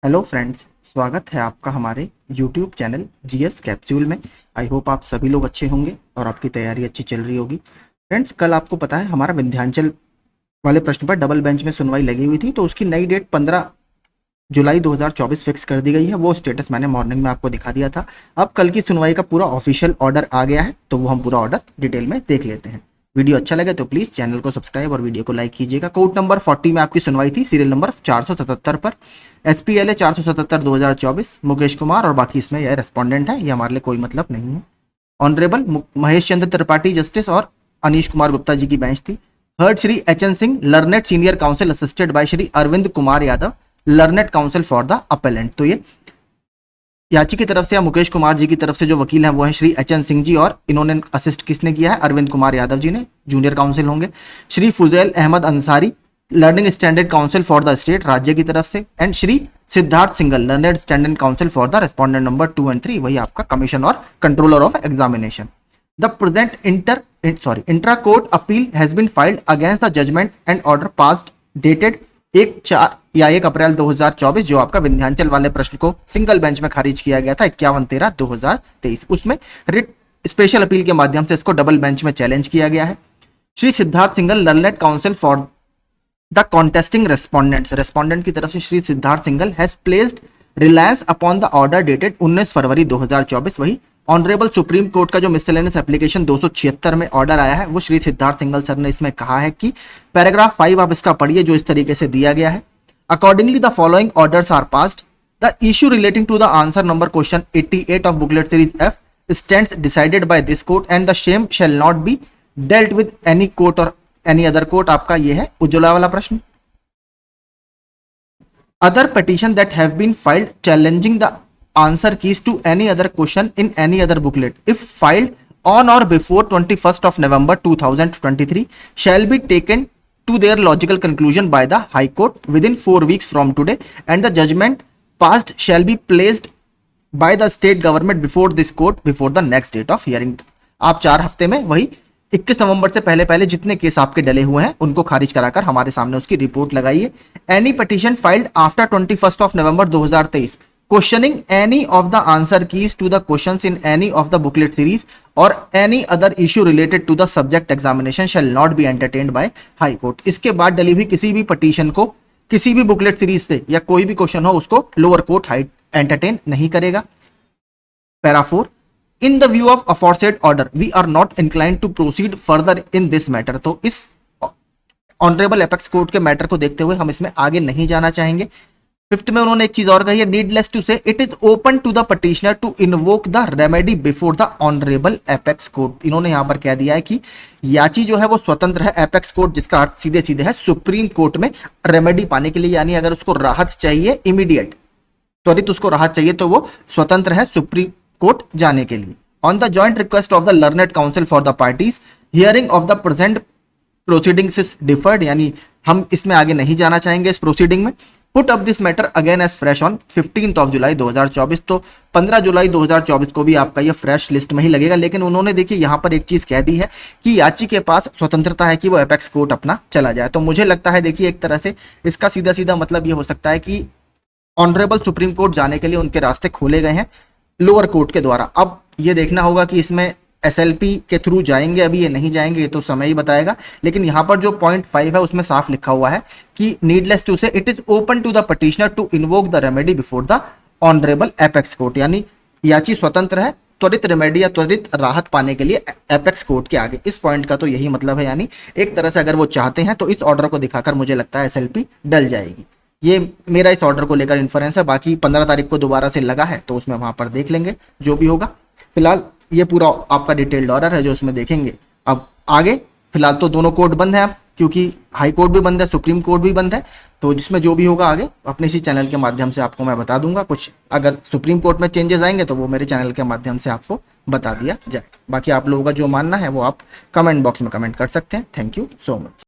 Hello friends, स्वागत है आपका हमारे यूट्यूब चैनल जीएस कैप्सूल में। आई होप आप सभी लोग अच्छे होंगे और आपकी तैयारी अच्छी चल रही होगी। फ्रेंड्स, कल आपको पता है हमारा विंध्याचल वाले प्रश्न पर डबल बेंच में सुनवाई लगी हुई थी, तो उसकी नई डेट 15 जुलाई 2024 फिक्स कर दी गई है। वो स्टेटस मैंने मॉर्निंग में आपको दिखा दिया था। अब कल की सुनवाई का पूरा ऑफिशियल ऑर्डर आ गया है, तो वो हम पूरा ऑर्डर डिटेल में देख लेते हैं। वीडियो अच्छा लगे तो प्लीज चैनल को सब्सक्राइब और वीडियो को लाइक कीजिएगा। कोर्ट नंबर 40 में आपकी सुनवाई थी, सीरियल नंबर 477 पर। SPLA 477 2024 मुकेश कुमार, और बाकी इसमें यह रेस्पोंडेंट है, ये हमारे लिए कोई मतलब नहीं है। ऑनरेबल महेश चंद्र त्रिपाठी जस्टिस और अनीश कुमार गुप्ता जी की बेंच थी। Third Shri HN Singh learned senior counsel assisted by Shri Arvind Kumar Yadav learned counsel for the appellant. तो ये याची की तरफ से या मुकेश कुमार जी की तरफ से जो वकील हैं वो है श्री HN सिंह जी, और इन्होंने असिस्ट किसने किया है? अरविंद कुमार यादव जी ने, जूनियर काउंसिल होंगे। Shri Fuzail Ahmed Ansari learning standard counsel for the state, राज्य की तरफ से। एंड Shri Siddharth Singhal learning standard counsel for the respondent number 2 और 3, वही आपका कमीशन और controller of examination. The present intra court appeal has been filed against the judgment and order passed dated 1 April 2024, जो आपका विंध्याचल वाले प्रश्न को सिंगल बेंच में खारिज किया गया था 51/13/2023। उसमें रिट स्पेशल अपील के माध्यम से इसको डबल बेंच में चैलेंज किया गया है। Shri Siddharth single लर्नेट counsel for the contesting respondent की तरफ से Shri Siddharth single has placed Reliance upon the order dated 19 फरवरी 2024। वही ऑनरेबल सुप्रीम कोर्ट का जो मिसलेनियस एप्लीकेशन 276 में ऑर्डर आया है, वो श्री सिद्धार्थ सिंगल सर ने इसमें कहा है कि पैराग्राफ 5 आप इसका पढ़िए, जो इस तरीके से दिया गया है। Accordingly the following orders are passed. The issue relating to the answer number question 88 of booklet series F stands decided by this court and the same shall not be dealt with any court और any other court. आपका ये है उज्ज्वला वाला प्रश्न। Other petition that have been filed challenging the answer keys to any other question in any other booklet, if filed on or before 21st of November 2023, shall be taken to their logical conclusion by the High Court within 4 weeks from today, and the judgment passed shall be placed by the state government before this court before the next date of hearing। आप 4 हफ्ते में वही 21 नवंबर से पहले पहले जितने case आपके डले हुए हैं उनको खारिज कराकर हमारे सामने उसकी रिपोर्ट लगाइए। Any petition filed after 21 of November 2023 questioning any of the answer keys to the questions in any of the booklet series और any other issue related to the subject examination shall not be entertained by high court. इसके बाद डली हुई किसी भी petition को किसी भी बुकलेट सीरीज से या कोई भी क्वेश्चन हो उसको लोअर कोर्ट हाई एंटरटेन नहीं करेगा। Para 4, In the view of aforesaid order, we are not inclined to proceed further in this matter। तो इस ऑनरेबल एपेक्स कोर्ट के मैटर को देखते हुए हम इसमें आगे नहीं जाना चाहेंगे। 5th में उन्होंने एक चीज और कही है, needless to say it is open to the petitioner to invoke the remedy before the honourable apex court. इन्होंने यहां पर कह दिया है कि याची जो है वो स्वतंत्र है, एपेक्स कोर्ट जिसका अर्थ सीधे सीधे है सुप्रीम कोर्ट में रेमेडी पाने के लिए, यानी अगर उसको राहत चाहिए इमीडिएट त्वरित उसको राहत चाहिए तो वो स्वतंत्र है सुप्रीम कोर्ट जाने के लिए। On the joint request of the लर्नेट counsel for the parties hearing of the present proceedings is deferred, यानी हम इसमें आगे नहीं जाना चाहेंगे इस प्रोसीडिंग में। Put up this matter again as fresh on 15 of July 2024। तो 15 जुलाई 2024 को भी आपका ये फ्रेश लिस्ट में ही लगेगा। लेकिन उन्होंने देखिए यहाँ पर एक चीज कह दी है कि याची के पास स्वतंत्रता है कि वो एपेक्स कोर्ट अपना चला जाए। तो मुझे लगता है देखिए एक तरह से इसका सीधा सीधा मतलब ये हो सकता है कि ऑनरेबल सुप्रीम कोर्ट जाने के लिए उनके रास्ते खोले गए हैं लोअर कोर्ट के द्वारा। अब ये देखना होगा कि इसमें SLP के थ्रू जाएंगे, अभी ये नहीं जाएंगे, ये तो समय ही बताएगा। लेकिन यहां पर जो पॉइंट 5 है उसमें साफ लिखा हुआ है कि needless to say it is open to the petitioner to invoke the remedy before the honourable apex court, यानी याची स्वतंत्र है त्वरित रेमेडी या त्वरित राहत पाने के लिए एपेक्स कोर्ट के आगे। इस पॉइंट का तो यही मतलब है, यानी एक तरह से अगर वो चाहते हैं तो इस ऑर्डर को दिखाकर मुझे लगता है SLP डल जाएगी। ये मेरा इस ऑर्डर को लेकर इन्फ्रेंस है। बाकी 15 तारीख को दोबारा से लगा है तो उसमें वहां पर देख लेंगे जो भी होगा। फिलहाल ये पूरा आपका डिटेल्ड ऑर्डर है जो उसमें देखेंगे। अब आगे फिलहाल तो दोनों कोर्ट बंद है, क्योंकि हाई कोर्ट भी बंद है, सुप्रीम कोर्ट भी बंद है। तो जिसमें जो भी होगा आगे अपने इसी चैनल के माध्यम से आपको मैं बता दूंगा। कुछ अगर सुप्रीम कोर्ट में चेंजेस आएंगे तो वो मेरे चैनल के माध्यम से आपको बता दिया जाए। बाकी आप लोगों का जो मानना है वो आप कमेंट बॉक्स में कमेंट कर सकते हैं। Thank you so much.